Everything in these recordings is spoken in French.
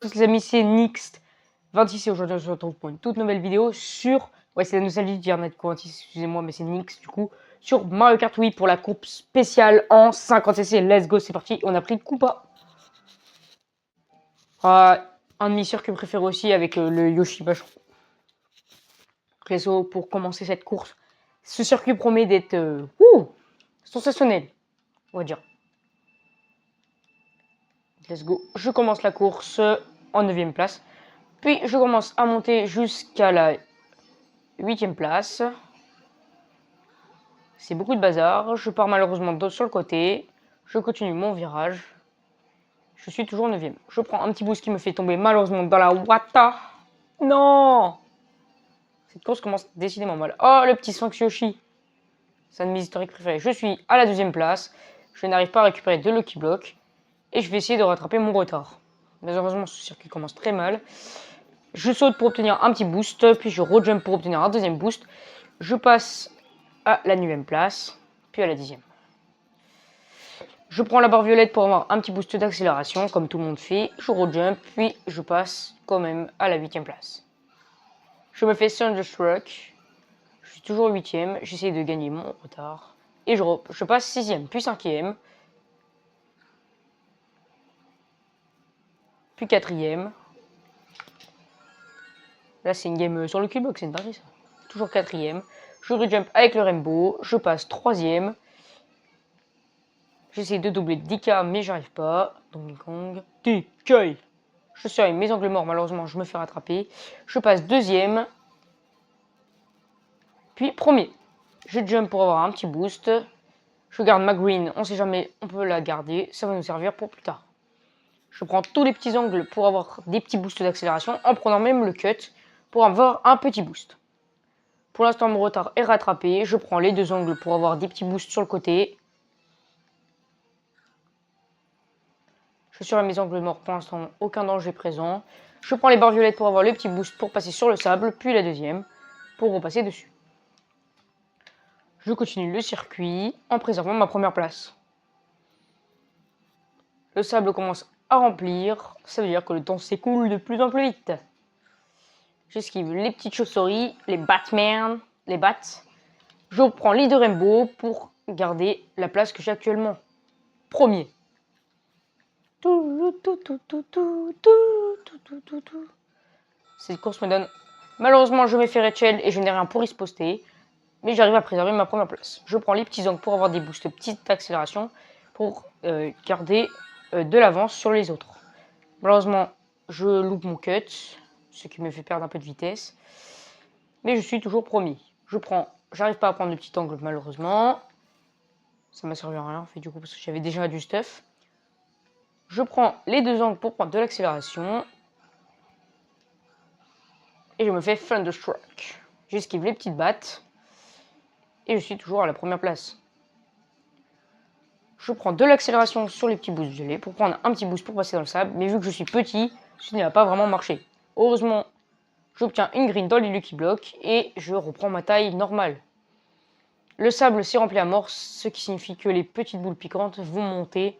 Les amis, c'est Nix26 et aujourd'hui on se retrouve pour une toute nouvelle vidéo sur... Ouais, c'est la nostalgie de dire Net26, excusez-moi, mais c'est Nix du coup. Sur Mario Kart Wii pour la coupe spéciale en 50cc. Let's go, c'est parti. On a pris Koopa. Un de mes circuits préférés aussi avec le Yoshi Bachon. Réseau pour commencer cette course. Ce circuit promet d'être sensationnel, on va dire. Let's go. Je commence la course en 9ème place. Puis je commence à monter jusqu'à la 8ème place. C'est beaucoup de bazar. Je pars malheureusement sur le côté. Je continue mon virage. Je suis toujours 9ème. Je prends un petit boost qui me fait tomber malheureusement dans la Wata. Non! Cette course commence décidément mal. Oh, le petit Sphinx Yoshi. C'est un de mes historiques préférés. Je suis à la 2ème place. Je n'arrive pas à récupérer de Lucky Block. Et je vais essayer de rattraper mon retard. Malheureusement, ce circuit commence très mal. Je saute pour obtenir un petit boost. Puis je rejump pour obtenir un deuxième boost. Je passe à la 9ème place. Puis à la 10ème. Je prends la barre violette pour avoir un petit boost d'accélération, comme tout le monde fait. Je rejump, puis je passe quand même à la 8ème place. Je me fais Thunderstruck. Je suis toujours 8ème. J'essaie de gagner mon retard. Et je passe 6ème, puis 5ème. Puis 4ème. Là, c'est une game sur le cube, c'est une dinguerie ça. Toujours 4ème. Je rejump avec le Rainbow. Je passe 3ème. J'essaie de doubler 10K, mais j'arrive pas. Donkey Kong. DK. Je suis avec mes angles morts, malheureusement, je me fais rattraper. Je passe 2ème. Puis premier. Je jump pour avoir un petit boost. Je garde ma green, on sait jamais, on peut la garder. Ça va nous servir pour plus tard. Je prends tous les petits angles pour avoir des petits boosts d'accélération, en prenant même le cut pour avoir un petit boost. Pour l'instant, mon retard est rattrapé. Je prends les deux angles pour avoir des petits boosts sur le côté. Je suis à mes angles morts, pour l'instant, aucun danger présent. Je prends les barres violettes pour avoir le petit boost pour passer sur le sable, puis la deuxième pour repasser dessus. Je continue le circuit en préservant ma première place. Le sable commence à remplir, ça veut dire que le temps s'écoule de plus en plus vite. J'esquive les petites chauves-souris, les Batman, les bats. Je prends les deux Rainbow pour garder la place que j'ai actuellement. Premier. Cette course me donne... Malheureusement, je vais faire Rachel et je n'ai rien pour y poster. Mais j'arrive à préserver ma première place. Je prends les petits angles pour avoir des boosts petites accélérations pour garder de l'avance sur les autres. Malheureusement, je loupe mon cut, ce qui me fait perdre un peu de vitesse. Mais je suis toujours premier. J'arrive pas à prendre le petit angle malheureusement. Ça m'a servi à rien, fait du coup parce que j'avais déjà du stuff. Je prends les deux angles pour prendre de l'accélération. Et je me fais Thunderstruck. J'esquive les petites battes. Et je suis toujours à la première place. Je prends de l'accélération sur les petits boosts violets pour prendre un petit boost pour passer dans le sable. Mais vu que je suis petit, ce n'a pas vraiment marché. Heureusement, j'obtiens une green dans les Lucky Blocks et je reprends ma taille normale. Le sable s'est rempli à mort, ce qui signifie que les petites boules piquantes vont monter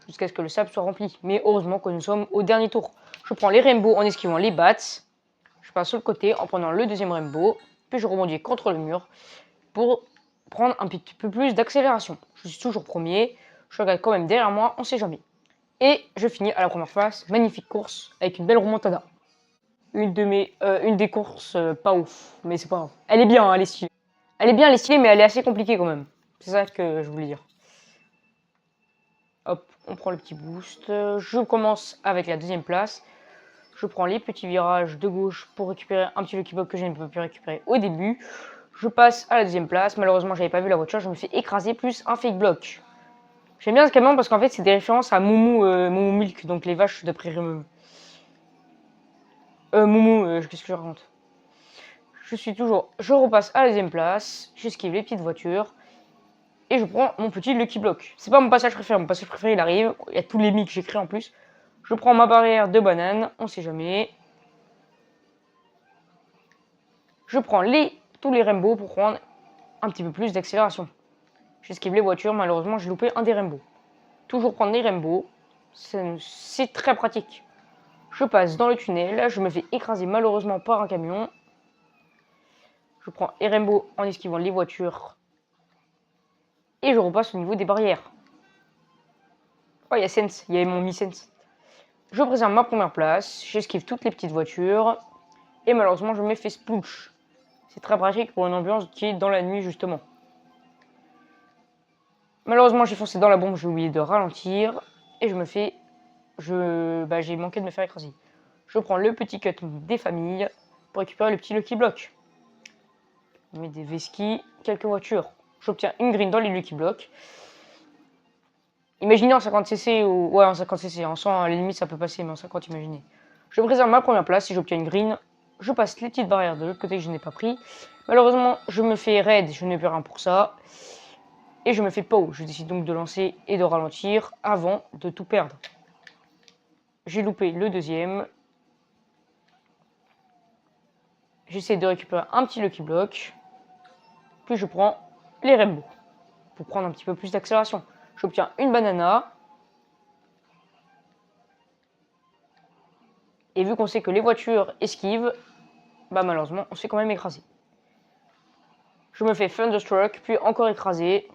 jusqu'à ce que le sable soit rempli. Mais heureusement que nous sommes au dernier tour. Je prends les rainbows en esquivant les bats. Je passe sur le côté en prenant le deuxième rainbow. Puis je rebondis contre le mur pour prendre un petit peu plus d'accélération. Je suis toujours premier. Je regarde quand même derrière moi, on sait jamais. Et je finis à la première place. Magnifique course avec une belle remontada. Une des courses pas ouf, mais c'est pas grave. Elle est bien, elle est stylée. Elle est bien, elle est stylée, mais elle est assez compliquée quand même. C'est ça que je voulais dire. Hop, on prend le petit boost. Je commence avec la deuxième place. Je prends les petits virages de gauche pour récupérer un petit Lucky Block que je ne peux plus récupérer au début. Je passe à la deuxième place. Malheureusement, j'avais pas vu la voiture. Je me fais écraser plus un fake block. J'aime bien ce camion parce qu'en fait, c'est des références à Moumou Milk, donc les vaches de prairie. Qu'est-ce que je raconte? Je repasse à la deuxième place. J'esquive les petites voitures. Et je prends mon petit Lucky Block. C'est pas mon passage préféré. Mon passage préféré, il arrive. Il y a tous les mi que j'ai créés en plus. Je prends ma barrière de banane. On sait jamais. Je prends tous les rainbows pour prendre un petit peu plus d'accélération. J'esquive les voitures. Malheureusement, j'ai loupé un des rainbows. Toujours prendre les rainbows. C'est très pratique. Je passe dans le tunnel, je me fais écraser malheureusement par un camion. Je prends Rainbow en esquivant les voitures. Et je repasse au niveau des barrières. Oh, il y a Sense, il y avait mon Mi-Sense. Je préserve ma première place, j'esquive toutes les petites voitures. Et malheureusement, je me fais sploosh. C'est très pratique pour une ambiance qui est dans la nuit, justement. Malheureusement, j'ai foncé dans la bombe, j'ai oublié de ralentir. Et je me fais... j'ai manqué de me faire écraser. Je prends le petit cut des familles pour récupérer le petit Lucky Block. On met des Veski, quelques voitures. J'obtiens une green dans les Lucky Blocks. Imaginez en 50cc ou... Ouais, en 50cc. En 100, à la limite, ça peut passer, mais en 50, imaginez. Je préserve ma première place et j'obtiens une green. Je passe les petites barrières de l'autre côté que je n'ai pas pris. Malheureusement, je me fais raid, je n'ai plus rien pour ça. Et je me fais POW. Je décide donc de lancer et de ralentir avant de tout perdre. J'ai loupé le deuxième. J'essaie de récupérer un petit Lucky Block. Puis je prends les Rainbow pour prendre un petit peu plus d'accélération. J'obtiens une banana. Et vu qu'on sait que les voitures esquivent, bah malheureusement, on se fait quand même écraser. Je me fais Thunderstruck, puis encore écrasé.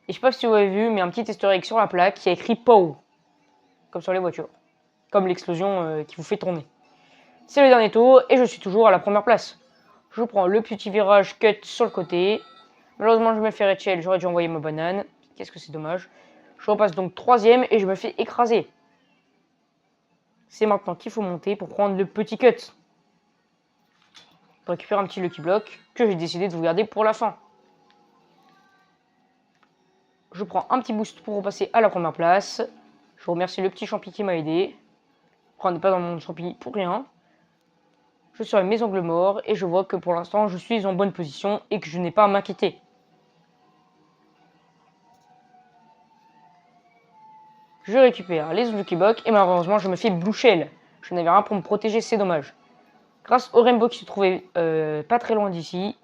Et je sais pas si vous avez vu, mais un petit easter egg sur la plaque qui a écrit POW. Comme sur les voitures. Comme l'explosion qui vous fait tourner. C'est le dernier tour et je suis toujours à la première place. Je prends le petit virage cut sur le côté. Malheureusement, je me fais Rachel, j'aurais dû envoyer ma banane. Qu'est-ce que c'est dommage. Je repasse donc troisième et je me fais écraser. C'est maintenant qu'il faut monter pour prendre le petit cut. Pour récupérer un petit Lucky Block que j'ai décidé de vous garder pour la fin. Je prends un petit boost pour repasser à la première place. Je remercie le petit champi qui m'a aidé. On n'est pas dans mon champi pour rien. Je suis à mes angles morts et je vois que pour l'instant je suis en bonne position et que je n'ai pas à m'inquiéter. Je récupère les Lucky Blocks et malheureusement je me fais Blue Shell. Je n'avais rien pour me protéger, c'est dommage. Grâce au Rainbow qui se trouvait pas très loin d'ici,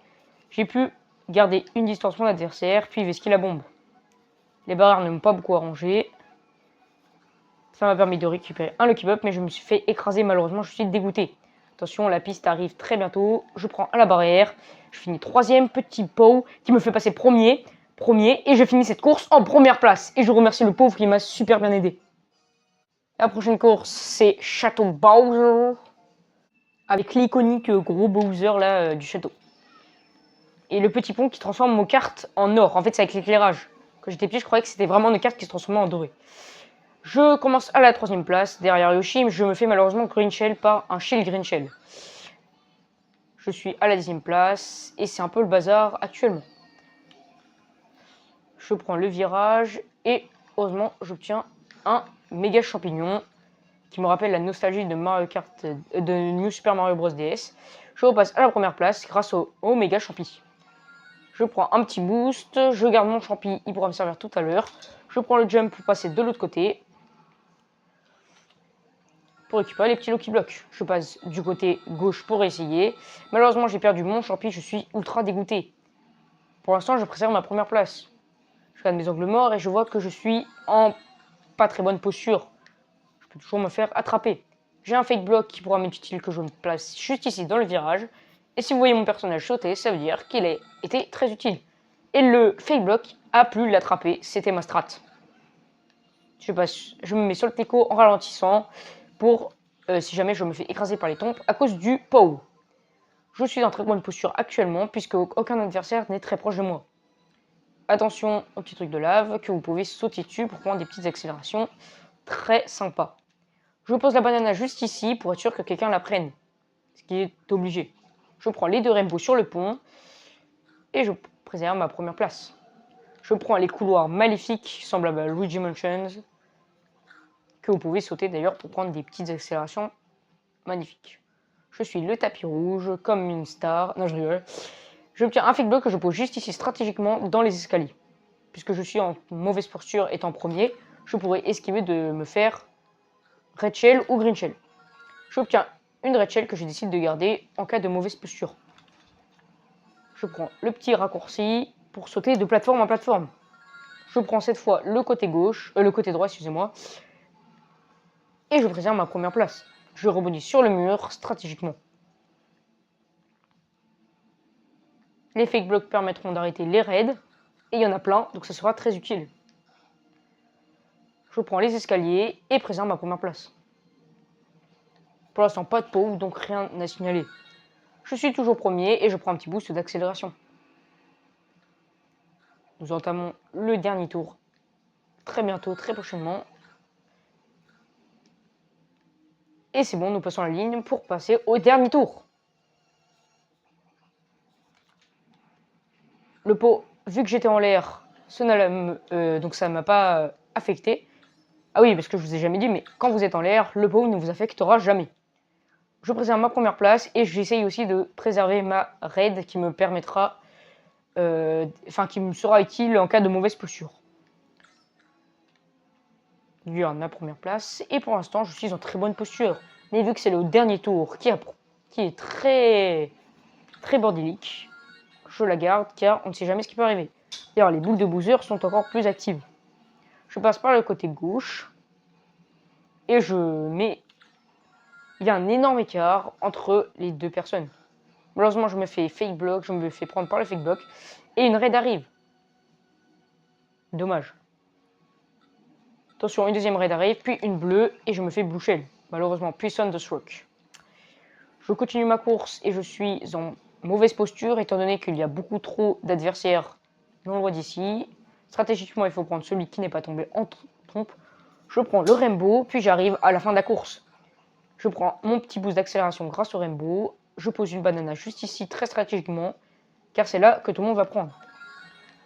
j'ai pu garder une distance mon adversaire puis vesquiller la bombe. Les barrières ne m'ont pas beaucoup arrangé. Ça m'a permis de récupérer un Lucky Block mais je me suis fait écraser malheureusement, je suis dégoûté. Attention, la piste arrive très bientôt. Je prends à la barrière. Je finis troisième, petit POW qui me fait passer premier. Et je finis cette course en première place. Et je remercie le pauvre qui m'a super bien aidé. La prochaine course, c'est Château Bowser. Avec l'iconique gros Bowser là du château. Et le petit pont qui transforme nos cartes en or. En fait, c'est avec l'éclairage. Quand j'étais petit, je croyais que c'était vraiment nos cartes qui se transformaient en doré. Je commence à la troisième place, derrière Yoshi, mais je me fais malheureusement Green Shell par un Shield Green Shell. Je suis à la 10e place, et c'est un peu le bazar actuellement. Je prends le virage, et heureusement, j'obtiens un méga champignon, qui me rappelle la nostalgie de Mario Kart, de New Super Mario Bros DS. Je repasse à la première place grâce au méga champi. Je prends un petit boost, je garde mon champi, il pourra me servir tout à l'heure. Je prends le jump pour passer de l'autre côté. Pour récupérer les petits Lucky Blocks. Je passe du côté gauche pour essayer. Malheureusement, j'ai perdu mon champi, je suis ultra dégoûté. Pour l'instant, je préserve ma première place. Je regarde mes angles morts et je vois que je suis en pas très bonne posture. Je peux toujours me faire attraper. J'ai un fake block qui pourra m'être utile que je me place juste ici dans le virage. Et si vous voyez mon personnage sauter, ça veut dire qu'il a été très utile. Et le fake block a pu l'attraper, c'était ma strat. Je me mets sur le teco en ralentissant pour si jamais je me fais écraser par les tombes à cause du POW. Je suis en très bonne posture actuellement puisque aucun adversaire n'est très proche de moi. Attention au petit truc de lave que vous pouvez sauter dessus pour prendre des petites accélérations très sympas. Je pose la banane juste ici pour être sûr que quelqu'un la prenne, ce qui est obligé. Je prends les deux rainbows sur le pont et je préserve ma première place. Je prends les couloirs maléfiques semblables à Luigi Mansions que vous pouvez sauter d'ailleurs pour prendre des petites accélérations magnifiques. Je suis le tapis rouge comme une star. Non, je rigole. J'obtiens un fake block que je pose juste ici stratégiquement dans les escaliers. Puisque je suis en mauvaise posture étant premier, je pourrais esquiver de me faire red shell ou green shell. J'obtiens une red shell que je décide de garder en cas de mauvaise posture. Je prends le petit raccourci pour sauter de plateforme en plateforme. Je prends cette fois le côté gauche, le côté droit, excusez-moi. Et je préserve ma première place. Je rebondis sur le mur stratégiquement. Les fake blocks permettront d'arrêter les raids. Et il y en a plein, donc ça sera très utile. Je prends les escaliers et préserve ma première place. Pour l'instant, pas de pause, donc rien à signaler. Je suis toujours premier et je prends un petit boost d'accélération. Nous entamons le dernier tour. Très bientôt, très prochainement. Et c'est bon, nous passons la ligne pour passer au dernier tour. Le pot, vu que j'étais en l'air, donc ça ne m'a pas affecté. Ah oui, parce que je vous ai jamais dit, mais quand vous êtes en l'air, le pot ne vous affectera jamais. Je préserve ma première place et j'essaye aussi de préserver ma raid qui me permettra, qui me sera utile en cas de mauvaise posture. Je garde ma première place et pour l'instant, je suis en très bonne posture. Mais vu que c'est le dernier tour qui est très bordélique, je la garde car on ne sait jamais ce qui peut arriver. D'ailleurs, les boules de boozer sont encore plus actives. Je passe par le côté gauche et il y a un énorme écart entre les deux personnes. Malheureusement, je me fais fake block, je me fais prendre par le fake block et une raid arrive. Dommage. Attention, une deuxième raid arrive, puis une bleue et je me fais blue shell. Malheureusement, puis Thunderstroke. Je continue ma course et je suis en mauvaise posture étant donné qu'il y a beaucoup trop d'adversaires non loin d'ici. Stratégiquement, il faut prendre celui qui n'est pas tombé en trompe. Je prends le Rainbow, puis j'arrive à la fin de la course. Je prends mon petit boost d'accélération grâce au Rainbow. Je pose une banana juste ici très stratégiquement, car c'est là que tout le monde va prendre.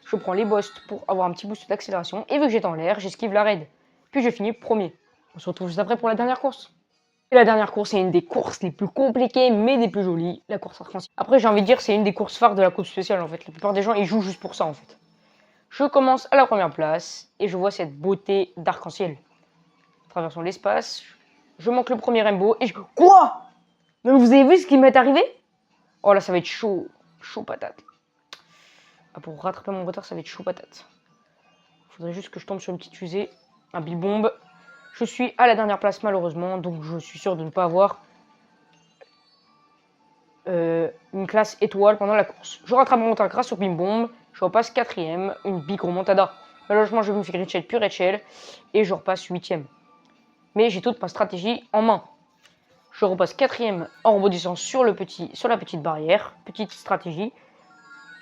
Je prends les boss pour avoir un petit boost d'accélération, et vu que j'étais en l'air, j'esquive la raid. Puis je finis premier. On se retrouve juste après pour la dernière course. Et la dernière course est une des courses les plus compliquées, mais des plus jolies, la course arc-en-ciel. Après, j'ai envie de dire, c'est une des courses phares de la coupe spéciale, en fait. La plupart des gens, ils jouent juste pour ça, en fait. Je commence à la première place, et je vois cette beauté d'arc-en-ciel. Traversons l'espace, je manque le premier rainbow, et je... Quoi? Mais vous avez vu ce qui m'est arrivé? Oh là, ça va être chaud. Chaud patate. Ah, pour rattraper mon retard, ça va être chaud patate. Faudrait juste que je tombe sur une petite fusée, un Bill Bomb. Je suis à la dernière place malheureusement, donc je suis sûr de ne pas avoir une classe étoile pendant la course. Je rattrape mon retard grâce au Bim Bomb, je repasse 4ème, une big remontada. Malheureusement, je me fais Richel puis Rachel et je repasse 8ème. Mais j'ai toute ma stratégie en main. Je repasse 4ème en rebondissant sur la petite barrière, petite stratégie.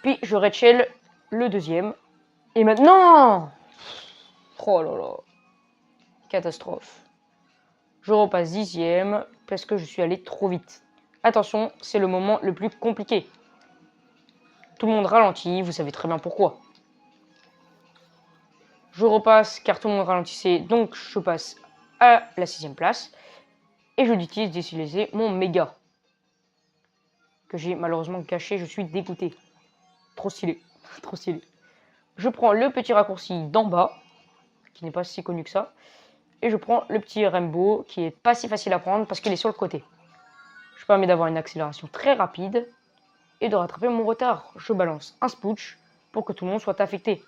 Puis je Rachel le deuxième. Et maintenant... Oh là là. Catastrophe. Je repasse 10ème parce que je suis allé trop vite. Attention, c'est le moment le plus compliqué. Tout le monde ralentit, vous savez très bien pourquoi. Je repasse car tout le monde ralentissait, donc je passe à la 6ème place. Et je décide d'utiliser mon méga. Que j'ai malheureusement caché, je suis dégoûté. Trop stylé, trop stylé. Je prends le petit raccourci d'en bas, qui n'est pas si connu que ça. Et je prends le petit rainbow, qui est pas si facile à prendre parce qu'il est sur le côté. Je permets d'avoir une accélération très rapide et de rattraper mon retard. Je balance un spooch pour que tout le monde soit affecté.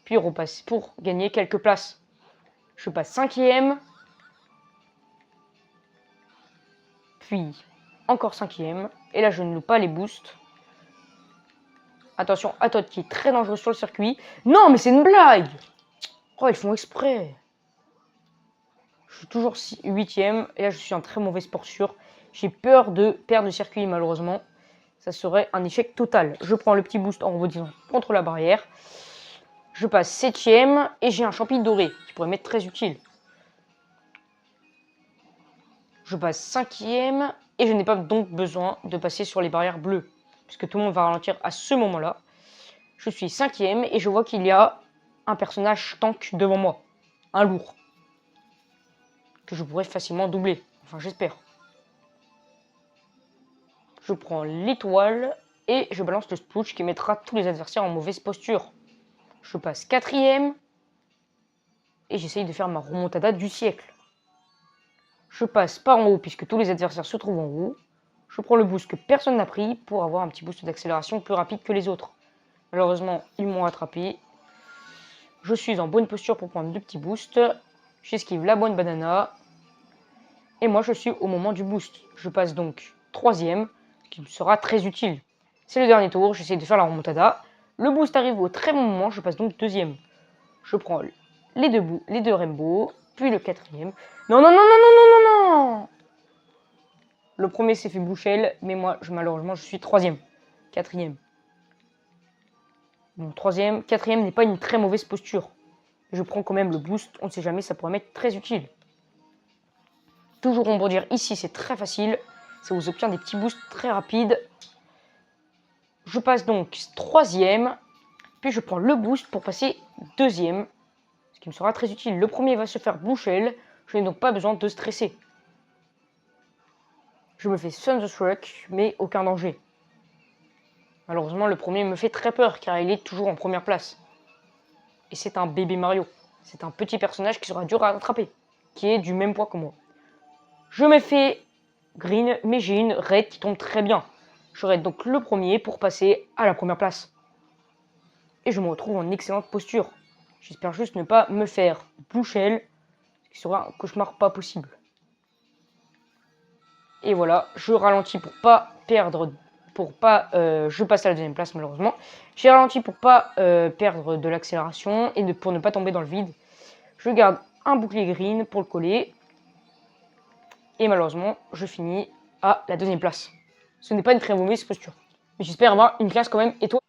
Puis on repasse pour gagner quelques places. Je passe 5ème. Puis encore 5ème. Et là je ne loupe pas les boosts. Attention, Atot qui est très dangereux sur le circuit. Non mais c'est une blague. Oh ils font exprès. Je suis toujours 8ème. Et là je suis en très mauvaise posture. J'ai peur de perdre le circuit malheureusement. Ça serait un échec total. Je prends le petit boost en rebondissant contre la barrière. Je passe 7ème et j'ai un champi doré qui pourrait m'être très utile. Je passe 5ème et je n'ai pas donc besoin de passer sur les barrières bleues puisque tout le monde va ralentir à ce moment-là. Je suis 5ème et je vois qu'il y a un personnage tank devant moi. Un lourd. Que je pourrais facilement doubler. Enfin, j'espère. Je prends l'étoile et je balance le spooch qui mettra tous les adversaires en mauvaise posture. Je passe 4ème et j'essaye de faire ma remontada du siècle. Je passe par en haut puisque tous les adversaires se trouvent en haut. Je prends le boost que personne n'a pris pour avoir un petit boost d'accélération plus rapide que les autres. Malheureusement, ils m'ont rattrapé. Je suis en bonne posture pour prendre le petit boost. J'esquive la bonne banana. Et moi, je suis au moment du boost. Je passe donc 3e, qui me sera très utile. C'est le dernier tour, j'essaie de faire la remontada. Le boost arrive au très bon moment, je passe donc 2e. Je prends les deux rainbows, puis le 4e. Non, non, non, non, non, non, non, non. Le premier s'est fait bouchel, mais moi, malheureusement, je suis 3e. 4e. Bon, 3e, 4e n'est pas une très mauvaise posture. Je prends quand même le boost, on ne sait jamais, ça pourrait m'être très utile. Toujours rebondir ici, c'est très facile. Ça vous obtient des petits boosts très rapides. Je passe donc 3e, puis je prends le boost pour passer 2e, ce qui me sera très utile. Le premier va se faire bouchel, je n'ai donc pas besoin de stresser. Je me fais Thunderstruck, mais aucun danger. Malheureusement, le premier me fait très peur, car il est toujours en première place. Et c'est un bébé Mario. C'est un petit personnage qui sera dur à attraper, qui est du même poids que moi. Je me fais green, mais j'ai une red qui tombe très bien. Je raid donc le premier pour passer à la première place. Et je me retrouve en excellente posture. J'espère juste ne pas me faire bouchel, ce qui sera un cauchemar pas possible. Et voilà, je ralentis pour pas perdre, je passe à la deuxième place malheureusement. J'ai ralenti pour pas perdre de l'accélération et pour ne pas tomber dans le vide. Je garde un bouclier green pour le coller. Et malheureusement, je finis à la deuxième place. Ce n'est pas une très mauvaise posture. Mais j'espère avoir une classe quand même. Et toi?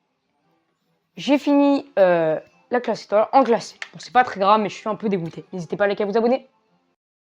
J'ai fini la classe étoile en classe. Bon, c'est pas très grave, mais je suis un peu dégoûté. N'hésitez pas à liker et à vous abonner.